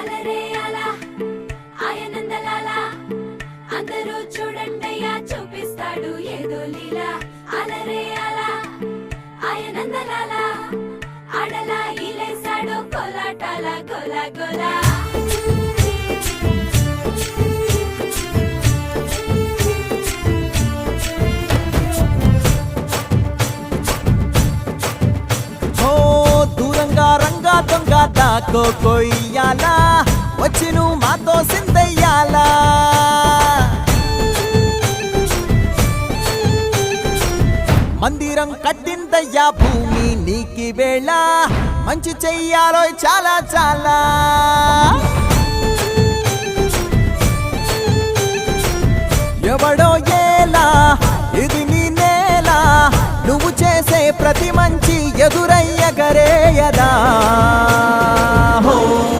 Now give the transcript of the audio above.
అలరే అలా ఆయనందలాల అందరూ చూడండయ్యా చూపిస్తాడు ఏదో లీలా అలరే అలా ఆయనందలాల ఆడలా ఇలేసాడు కోలాటాల గోలా గోలా దూరంగా దొంగ దాకో కొయ్యాలా వచ్చి నువ్వు మాతో సిందయ్యాలా మందిరం కట్టిందయ్యా భూమి నీకి వేళ మంచి చెయ్యాలో చాలా చాలా ఎవడో ఏలా ఇది నీ నేల నువ్వు చేసే ప్రతి మంచి ఎదురయ్యగరేయదా